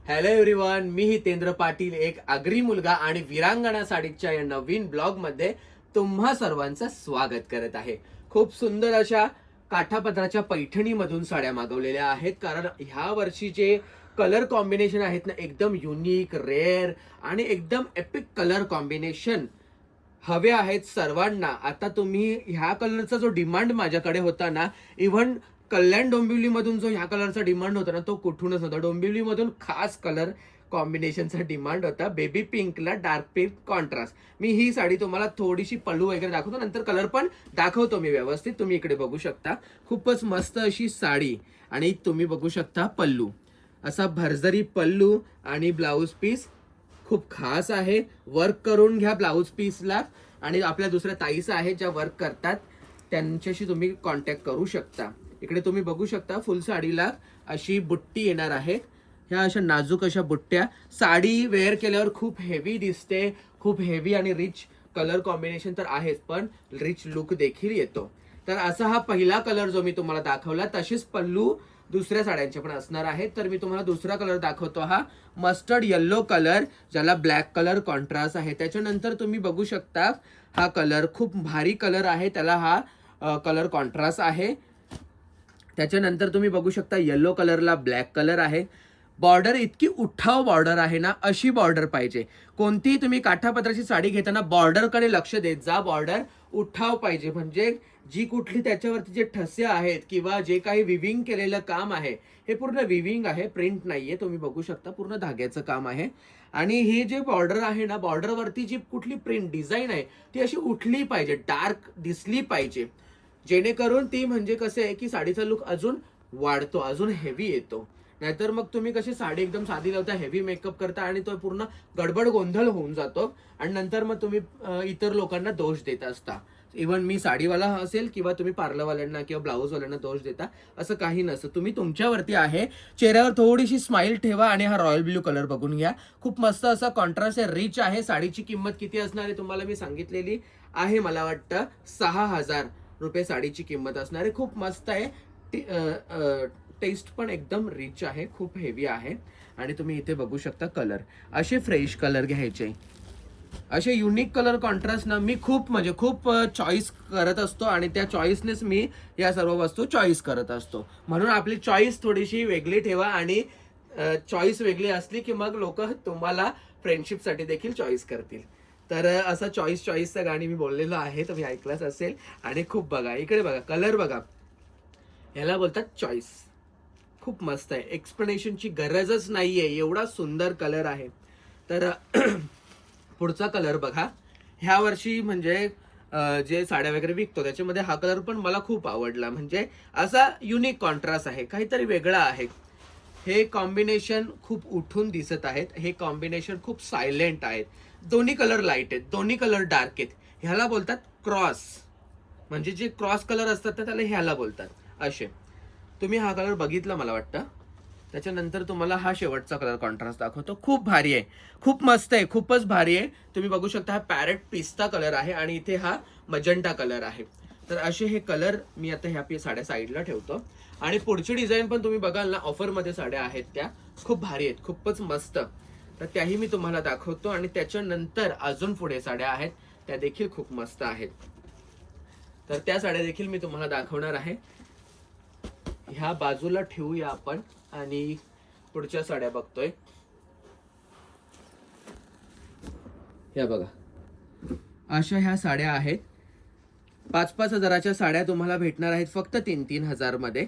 Hello everyone, मी हितेंद्र पाटील, एक आगरी मुलगा आणि वीरांगणा साडीच्या या नवीन ब्लॉग मध्ये तुम्हा सर्वांचं स्वागत करत आहे. खूप सुंदर अशा काठापदराच्या पैठणीमधून साड्या मागवलेल्या आहेत, कारण ह्या वर्षीचे कलर कॉम्बिनेशन आहेत ना, एकदम युनिक, रेअर आणि एकदम एपिक कलर कॉम्बिनेशन हवे आहेत सर्वांना. आता तुम्ही ह्या कलरचा जो डिमांड माझ्याकडे होता ना, इव्हन कल्याण डोंबिवलीमधून जो ह्या कलरचा डिमांड होता ना, तो कुठूनच नव्हता. डोंबिवलीमधून खास कलर कॉम्बिनेशनचा डिमांड होता, बेबी पिंकला डार्क पिंक कॉन्ट्रास्ट. मी ही साडी तुम्हाला थोडीशी पल्लू वगैरे दाखवतो, नंतर कलर पण दाखवतो मी व्यवस्थित. तुम्ही इकडे बघू शकता, खूपच मस्त अशी साडी आणि तुम्ही बघू शकता पल्लू, असा भरजरी पल्लू आणि ब्लाऊज पीस खूप खास आहे. वर्क करून घ्या ब्लाऊज पीसला, आणि आपल्या दुसऱ्या ताईस आहेत ज्या वर्क करतात, त्यांच्याशी तुम्ही कॉन्टॅक्ट करू शकता. इकडे तुम्ही बघू शकता फुल साडीला अशी बुट्टी येणार आहे. ह्या अशा नाजूक अशा बुट्ट्या, साडी वेअर केल्यावर खूप हेवी दिसते, खूप हेवी आणि रिच कलर कॉम्बिनेशन तर आहेच, पण रिच लुक देखील येतो. तर असा हा पहिला कलर जो मी तुम्हाला दाखवला, तशीच पल्लू दुसऱ्या साड्यांचे पण असणार आहेत. तर मी तुम्हाला दुसरा कलर दाखवतो, हा मस्टर्ड येल्लो कलर, ज्याला ब्लॅक कलर कॉन्ट्रास्ट आहे. त्याच्यानंतर तुम्ही बघू शकता हा कलर खूप भारी कलर आहे, त्याला हा कलर कॉन्ट्रास्ट आहे. त्याच्यानंतर तुम्ही बघू शकता येलो कलरला ब्लॅक कलर आहे. बॉर्डर इतकी उठाव बॉर्डर आहे ना, अशी बॉर्डर पाहिजे. कोणतीही तुम्ही काठापदराची साडी घेताना बॉर्डरकडे लक्ष देत जा. बॉर्डर उठाव पाहिजे, म्हणजे जी कुठली त्याच्यावरती जे ठसे आहेत किंवा जे काही विविंग केलेलं काम आहे, हे पूर्ण विविंग आहे, प्रिंट नाहीये. तुम्ही बघू शकता पूर्ण धाग्याचं काम आहे. आणि हे जे बॉर्डर आहे ना, बॉर्डरवरती जी कुठली प्रिंट डिझाईन आहे ती अशी उठली पाहिजे, डार्क दिसली पाहिजे, जेणेकरून ती म्हणजे कसं आहे की साडीचा लुक अजून वाढतो, अजून हेवी येतो. नाहीतर मग तुम्ही कशी साडी एकदम साधी लावता, हेवी मेकअप करता आणि तो पूर्ण गडबड गोंधळ होऊन जातो, आणि नंतर मग तुम्ही इतर लोकांना दोष देत असता. इव्हन मी साडीवाला असेल किंवा तुम्ही पार्लरवाल्यांना किंवा ब्लाऊजवाल्यांना दोष देता, असं काही नसतं. तुम्ही तुमच्यावरती आहे. चेहऱ्यावर थोडीशी स्माइल ठेवा आणि हा रॉयल ब्ल्यू कलर बघून घ्या. खूप मस्त असा कॉन्ट्रास्ट आहे, रिच आहे. साडीची किंमत किती असणार आहे तुम्हाला मी सांगितलेली आहे, मला वाटतं 6,000 रुपये साडीची किंमत असणार आहे. खूप मस्त आहे. टेस्ट पण एकदम रिच आहे, खूप हेवी आहे. आणि तुम्ही इथे बघू शकता कलर, असे फ्रेश कलर घ्यायचे, असे युनिक कलर कॉन्ट्रास्ट ना मी खूप म्हणजे खूप चॉईस करत असतो, आणि त्या चॉईसनेच मी या सर्व वस्तू चॉईस करत असतो. म्हणून आपली चॉईस थोडीशी वेगळी ठेवा, आणि चॉईस वेगळी असली की मग लोक तुम्हाला फ्रेंडशिपसाठी देखील चॉईस करतील. तर असं चॉईसचं गाणी मी बोललेलो आहे, तुम्ही ऐकलंच असेल. आणि खूप बघा, इकडे बघा कलर बघा, ह्याला बोलतात चॉईस. खूप मस्त आहे, एक्सप्लेनेशनची गरजच नाहीये, एवढा सुंदर कलर आहे. तर पुढचा कलर बघा. ह्या वर्षी म्हणजे जे साड्या वगैरे विकतो त्याच्यामध्ये हा कलर पण मला खूप आवडला. म्हणजे असा युनिक कॉन्ट्रास्ट आहे, काहीतरी वेगळा आहे. हे कॉम्बिनेशन खूप उठून दिसत आहेत, हे कॉम्बिनेशन खूप सायलेंट आहेत. दोन्ही कलर लाईट आहेत, दोन्ही कलर डार्क आहेत. ह्याला बोलतात क्रॉस, म्हणजे जे क्रॉस कलर असतात ना त्याला ह्याला बोलतात असे. तुम्ही हा कलर बघितला मला वाटतं. त्याच्यानंतर तुम्हाला हा शेवटचा कलर कॉन्ट्रास्ट दाखवतो. खूप भारी आहे, खूप मस्त आहे, खूपच भारी आहे. तुम्ही बघू शकता हा पॅरेट पिस्ता कलर आहे आणि इथे हा मजंटा कलर आहे. तर असे हे कलर मी आता ह्या साड्या साईडला ठेवतो. आणि पुढची डिझाईन पण तुम्ही बघाल ना, ऑफरमध्ये साड्या आहेत, त्या खूप भारी आहेत, खूपच मस्त. तर त्याही मी तुम्हाला दाखवतो. आणि त्याच्यानंतर अजून पुढे साड्या आहेत, त्या देखील खूप मस्त आहेत. तर त्या साड्या देखील मी तुम्हाला दाखवणार आहे. ह्या बाजूला ठेवूया आपण आणि पुढच्या साड्या बघतोय. ह्या बघा, अशा ह्या साड्या आहेत. 5-5 हजाराच्या साड्या तुम्हाला भेटणार आहेत फक्त 3-3 हजार मध्ये.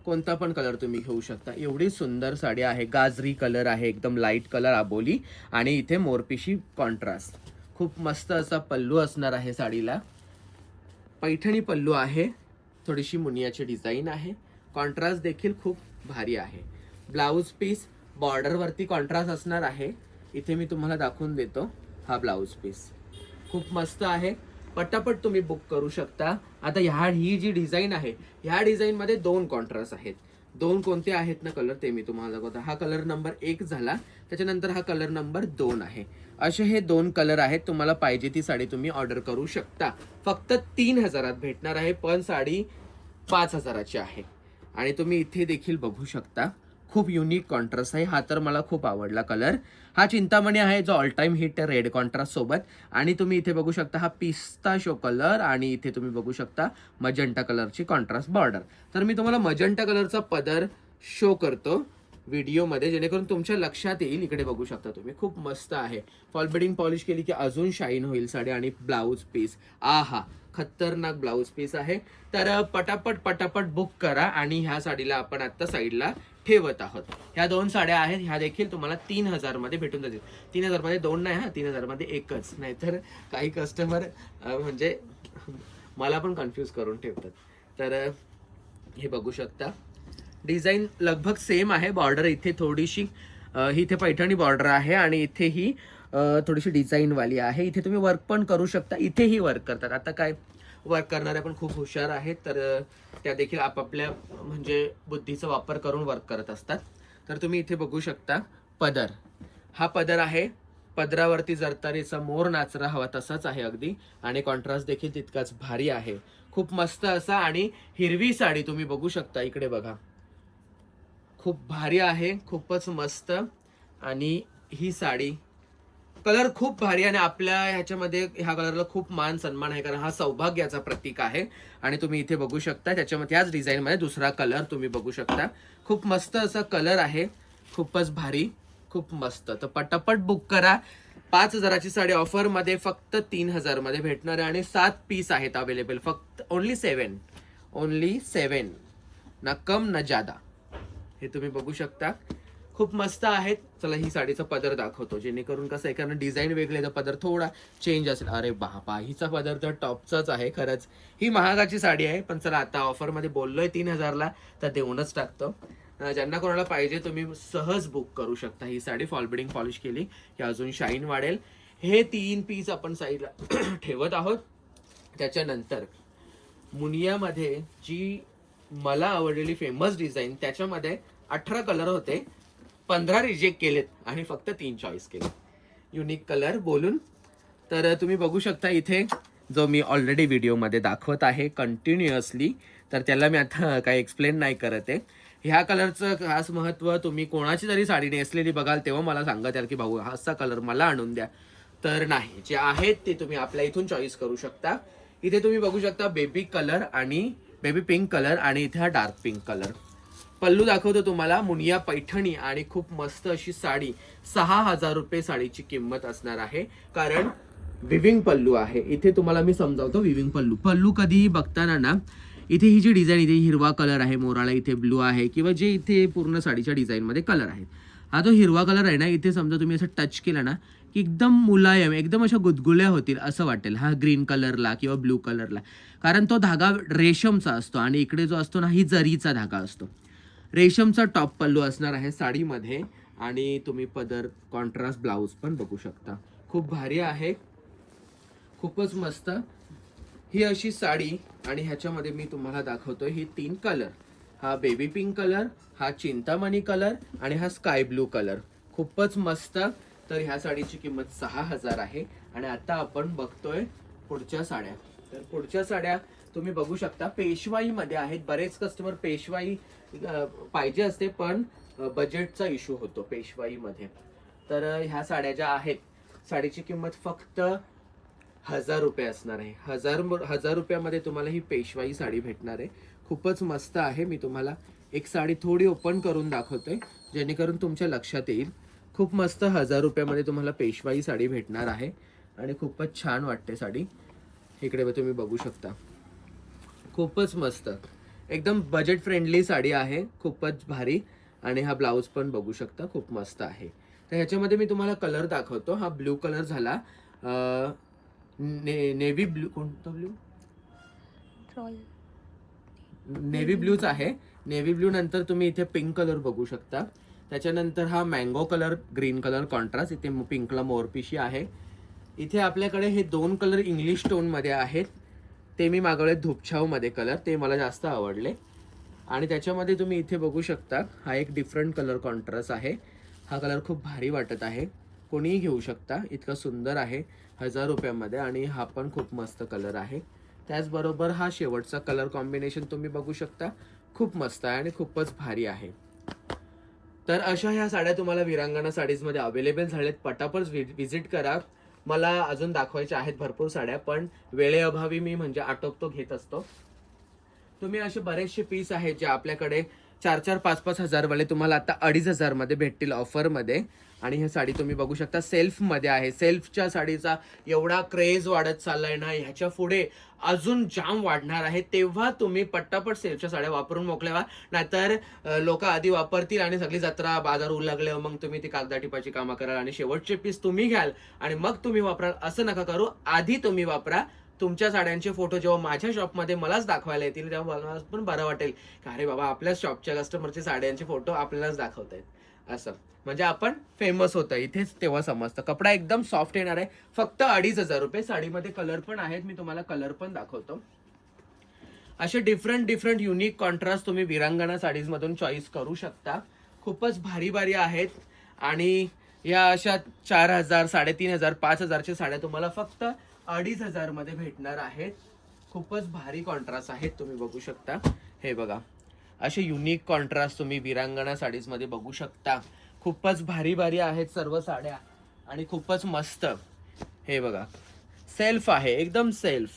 कोणता पण कलर तुम्ही घेऊ शकता. एवढी सुंदर साडी आहे, गाजरी कलर आहे, एकदम लाईट कलर आबोली, आणि इथे मोरपिशी कॉन्ट्रास्ट. खूप मस्त असा पल्लू असणार आहे साडीला, पैठणी पल्लू आहे, थोडीशी मुनियाची डिझाईन आहे. कॉन्ट्रास्ट देखील खूप भारी आहे. ब्लाऊज पीस बॉर्डरवरती कॉन्ट्रास्ट असणार आहे. इथे मी तुम्हाला दाखवून देतो, हा ब्लाऊज पीस खूप मस्त आहे. पटापट तुम्ही बुक करू शकता. आता ही जी डिझाईन आहे, ह्या डिझाईनमध्ये 2 कॉन्ट्रास्ट आहेत. 2 कोणते आहेत ना कलर, ते मी तुम्हाला दाखवतो. हा कलर नंबर 1 झाला, त्याच्यानंतर हा कलर नंबर 2 आहे. असे हे 2 कलर आहेत. तुम्हाला पाहिजे ती साडी तुम्ही ऑर्डर करू शकता. फक्त 3,000 भेटणार आहे, पण साडी 5,000ची आहे. आणि तुम्ही इथे देखील बघू शकता खूप युनिक कॉन्ट्रास्ट आहे, हा तर मला खूप आवडला कलर. हा चिंतामणी आहे जो all time hit red contrast सोबत. आणि तुम्ही इथे बघू शकता हा पिस्ताशो कलर आणि इथे तुम्ही बघू शकता मजंटा कलरची कॉन्ट्रास्ट बॉर्डर. तर मी तुम्हाला मजंटा कलरचा पदर शो करतो व्हिडिओमध्ये जेणेकरून तुमच्या लक्षात येईल. इकडे बघू शकता तुम्ही, खूप मस्त आहे. फॉल बेडिंग पॉलिश केली की अजून शाईन होईल साडी. आणि ब्लाऊज पीस, आहा खतरनाक ब्लाऊज पीस आहे. तर पटापट पटापट बुक करा. आणि ह्या साडीला आपण आता साईडला ठेवत आहोत. ह्या 2 साड्या आहेत, ह्या देखील तुम्हाला 3000 मध्ये भेटून जातील. 3000 मध्ये 2 नाही, हा 3000 मध्ये एकच. नाहीतर काही कस्टमर म्हणजे मला पण कन्फ्यूज करून ठेवतात. तर हे बघू शकता, डिझाईन लगभग सेम आहे. बॉर्डर इथे थोडीशी ही इथे पैठणी बॉर्डर आहे आणि इथे ही थोडीशी डिझाईन वाली आहे. इथे तुम्ही वर्क पण करू शकता, इथेही वर्क करतात. आता काय, वर्क करणाऱ्या पण खूप हुशार आहेत, तर त्या देखील आपापल्या म्हणजे बुद्धीचा वापर करून वर्क करत असतात. तर तुम्ही इथे बघू शकता पदर, हा पदर आहे. पदरावरती जरतारीचा मोर नाचरा हवा तसाच आहे अगदी. आणि कॉन्ट्रास्ट देखील तितकाच भारी आहे, खूप मस्त असा. आणि हिरवी साडी तुम्ही बघू शकता, इकडे बघा, खूप भारी आहे, खूपच मस्त. आणि ही साडी कलर खूप भारी. आणि आपल्या ह्याच्यामध्ये ह्या कलरला खूप मान सन्मान आहे, कारण हा सौभाग्याचा प्रतीक आहे. आणि तुम्ही इथे बघू शकता त्याच्यामध्ये याच डिझाईन मध्ये दुसरा कलर तुम्ही बघू शकता. खूप मस्त असा कलर आहे, खूपच भारी, खूप मस्त. तर पटापट बुक करा. 5000ची साडी ऑफर मध्ये फक्त 3000 मध्ये भेटणार आहे. आणि 7 पीस आहेत अवेलेबल, फक्त ओनली 7 ना कम ना ज्यादा. हे तुम्ही बघू शकता, खूप मस्त आहेत. चला ही साडीचा पदर दाखवतो, जेणेकरून कसं आहे, कारण डिझाईन वेगळे तर पदर थोडा चेंज असेल. अरे बापा, हिचा पदर तर टॉपचाच आहे खरंच. ही महागाची साडी आहे, पण चला आता ऑफरमध्ये बोललोय 3000ला तर देऊनच टाकतो. ज्यांना कोणाला पाहिजे तुम्ही सहज बुक करू शकता. ही साडी फॉल बिडिंग पॉलिश केली की अजून शाईन वाढेल. हे 3 पीस आपण साईडला ठेवत आहोत. त्याच्यानंतर मुनियामध्ये जी मला आवडलेली फेमस डिझाईन, त्याच्यामध्ये 18 कलर होते, 15 रिजेक्ट केलेत आणि फक्त 3 चॉईस केले युनिक कलर बोलून. तर तुम्ही बघू शकता इथे जो मी ऑलरेडी व्हिडिओमध्ये दाखवत आहे कंटिन्युअसली, तर त्याला मी आता काही एक्सप्लेन नाही करत आहे. ह्या कलरचं खास महत्त्व तुम्ही कोणाची जरी साडी नेसलेली बघाल तेव्हा मला सांगत याल की भाऊ हा असा कलर मला आणून द्या. तर नाही, जे आहेत ते तुम्ही आपल्या इथून चॉईस करू शकता. इथे तुम्ही बघू शकता बेबी कलर आणि बेबी पिंक कलर आणि इथे हा डार्क पिंक कलर. पल्लू दाखवतो तुम्हाला, मुनिया पैठणी आणि खूप मस्त अशी साडी. 6000 रुपये साडीची किंमत असणार आहे, कारण विविंग पल्लू आहे. इथे तुम्हाला मी समजावतो विविंग पल्लू. पल्लू कधीही बघताना ना, इथे ही जी डिझाईन, इथे हिरवा कलर आहे मोराला, इथे ब्लू आहे, किंवा जे इथे पूर्ण साडीच्या डिझाईन मध्ये कलर आहेत, हा जो हिरवा कलर आहे ना, इथे समजा तुम्ही असं टच केला ना की एकदम मुलायम, एकदम अशा गुदगुल्या होतील असं वाटेल हा ग्रीन कलरला किंवा ब्लू कलरला, कारण तो धागा रेशमचा असतो आणि इकडे जो असतो ना ही जरीचा धागा असतो. रेशमचा टॉप पल्लू असणार आहे साडीमध्ये. आणि तुम्ही पदर कॉन्ट्रास्ट ब्लाऊज पण बघू शकता, खूप भारी आहे, खूपच मस्त ही अशी साडी. आणि ह्याच्यामध्ये मी तुम्हाला दाखवतोय ही 3 कलर, हा बेबी पिंक कलर, हा चिंतामणी कलर आणि हा स्काय ब्लू कलर, खूपच मस्त. तर ह्या साडीची किंमत 6000 आहे. आणि आता आपण बघतोय पुढच्या साड्या. तर पुढच्या साड्या तुम्ही बघू शकता पेशवाई मध्ये आहेत. बरेच कस्टमर पेशवाई पाहिजे असते, पण बजेटचा इश्यू होतो पेशवाई मध्ये. तर ह्या साड्या ज्या आहेत, साडीची किंमत फक्त 1000 रुपये असणार आहे. 1000 रुपयामध्ये तुम्हाला ही पेशवाई साडी भेटणार आहे, खूपच मस्त आहे. मी तुम्हाला एक साडी थोडी ओपन करून दाखवतोय, जेणेकरून तुमच्या लक्षात येईल. खूप मस्त 1000 रुपयामध्ये तुम्हाला पेशवाई साडी भेटणार आहे आणि खूपच छान वाटते साडी. इकडे तुम्ही बघू शकता, खूपच मस्त, एकदम बजेट फ्रेंडली साडी आहे, खूपच भारी. आणि हा ब्लाऊज पण बघू शकता, खूप मस्त आहे. तर ह्याच्यामध्ये मी तुम्हाला कलर दाखवतो. हा ब्लू कलर झाला, नेव्ही ब्लू, कोणता ब्लू, नेव्ही ब्लूच आहे. नेव्ही ब्लू नंतर तुम्ही इथे पिंक कलर बघू शकता. त्याच्यानंतर हा mango colour, green colour contrast, इथे पिंकला मोरपिशी आहे. इथे आपल्याकडे हे 2 कलर इंग्लिश टोन मध्ये आहेत, ते मी मागवले धूपछाव मध्ये कलर, ते मला जास्त आवडले. आणि त्याच्यामध्ये तुम्ही इथे बघू शकता हा एक डिफरंट कलर कॉन्ट्रास्ट आहे. हा कलर खूप भारी वाटत आहे, कोणीही घेऊ शकता, इतका सुंदर आहे 1000 रुपयामध्ये. आणि हा पण खूप मस्त कलर आहे. त्याचबरोबर हा शेवटचा कलर कॉम्बिनेशन तुम्ही बघू शकता, खूप मस्त आहे आणि खूपच भारी आहे. तर अशा ह्या साड्या तुम्हाला विरांगणा साडीजमध्ये अवेलेबल झाल्यात. पटापट व्हिजिट करा. मला अजून दाखवायच्या आहेत भरपूर साड्या, पण वेळेअभावी मी म्हणजे आटोपतो घेत असतो. तुम्ही असे बरेचसे पीस आहेत जे आपल्याकडे 4-4, 5-5 हजार वाले तुम्हाला आता 2,500 मध्ये भेटतील ऑफरमध्ये. आणि ही साडी तुम्ही बघू शकता सेल्फमध्ये आहे. सेल्फच्या साडीचा एवढा क्रेज वाढत चाललाय ना, ह्याच्या पुढे अजून जाम वाढणार आहे. तेव्हा तुम्ही पट्टापट सेल्फच्या साड्या वापरून मोकळे व्हा. नाहीतर लोक आधी वापरतील आणि सगळी जत्रा बाजार उलगले, मग तुम्ही ती कागदाटिपाची कामं कराल आणि शेवटचे पीस तुम्ही घ्याल आणि मग तुम्ही वापराल. असं नका करू. आधी तुम्ही वापरा. तुमच्या साड्यांचे फोटो जेव्हा माझ्या शॉपमध्ये मलाच दाखवायला येतील तेव्हा मला पण बरं वाटेल की अरे बाबा आपल्याच शॉपच्या कस्टमरचे साड्यांचे फोटो आपल्यालाच दाखवतायत. असं म्हणजे आपण फेमस होतं इथेच तेव्हा समजतं. कपडा एकदम सॉफ्ट येणार आहे. फक्त 2,500 रुपये. साडीमध्ये कलर पण आहेत, मी तुम्हाला कलर पण दाखवतो. असे डिफरंट युनिक कॉन्ट्रास्ट तुम्ही विरांगणा साडीज मधून चॉईस करू शकता. खूपच भारी भारी आहेत. आणि या अशा 4,000, 3,500, 5,000च्या साड्या तुम्हाला फक्त 2,500 मध्ये भेटणार आहेत. खूपच भारी कॉन्ट्रास्ट आहेत, तुम्ही बघू शकता. हे बघा असे युनिक कॉन्ट्रास्ट तुम्ही विरांगणा साडीज मध्ये बघू शकता. खूपच भारी भारी आहेत सर्व साड्या आणि खूपच मस्त. हे बघा सेल्फ आहे, एकदम सेल्फ.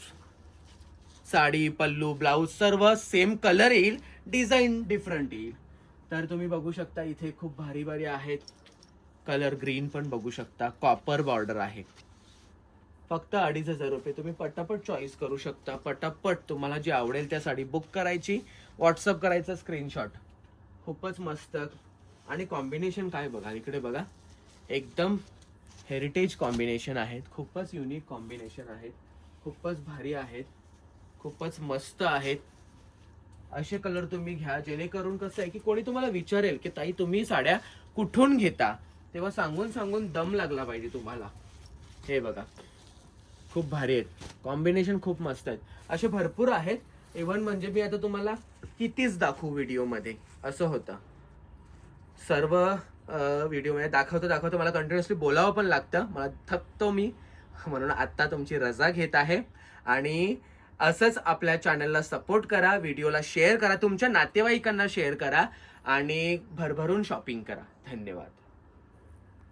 साडी, पल्लू, ब्लाऊज सर्व सेम कलर येईल, डिझाईन डिफरंट येईल. तर तुम्ही बघू शकता इथे खूप भारी भारी आहेत. कलर ग्रीन पण बघू शकता. कॉपर बॉर्डर आहे. फक्त 2,500 रुपये. तुम्ही पटापट चॉईस करू शकता. पटापट तुम्हाला जी आवडेल त्या साडी बुक करायची, व्हॉट्सअप करायचा स्क्रीनशॉट. खूपच मस्त. आणि कॉम्बिनेशन काय बघा, इकडे बघा एकदम हेरिटेज कॉम्बिनेशन आहेत. खूपच युनिक कॉम्बिनेशन आहेत. खूपच भारी आहेत. खूपच मस्त आहेत. असे कलर तुम्ही घ्या जेणेकरून कसं आहे की कोणी तुम्हाला विचारेल की ताई तुम्ही साड्या कुठून घेता, तेव्हा सांगून दम लागला पाहिजे तुम्हाला. हे बघा खूप भारी आहेत. कॉम्बिनेशन खूप मस्त आहेत. असे भरपूर आहेत. इव्हन म्हणजे मी आता तुम्हाला कितीच दाखवू व्हिडिओमध्ये, असं होतं. सर्व व्हिडिओमध्ये दाखवतो मला कंटिन्युअसली बोलावं पण लागतं. मला थकतो मी, म्हणून आत्ता तुमची रजा घेत आहे. आणि असंच आपल्या चॅनलला सपोर्ट करा, व्हिडिओला शेअर करा, तुमच्या नातेवाईकांना शेअर करा आणि भरभरून शॉपिंग करा. धन्यवाद.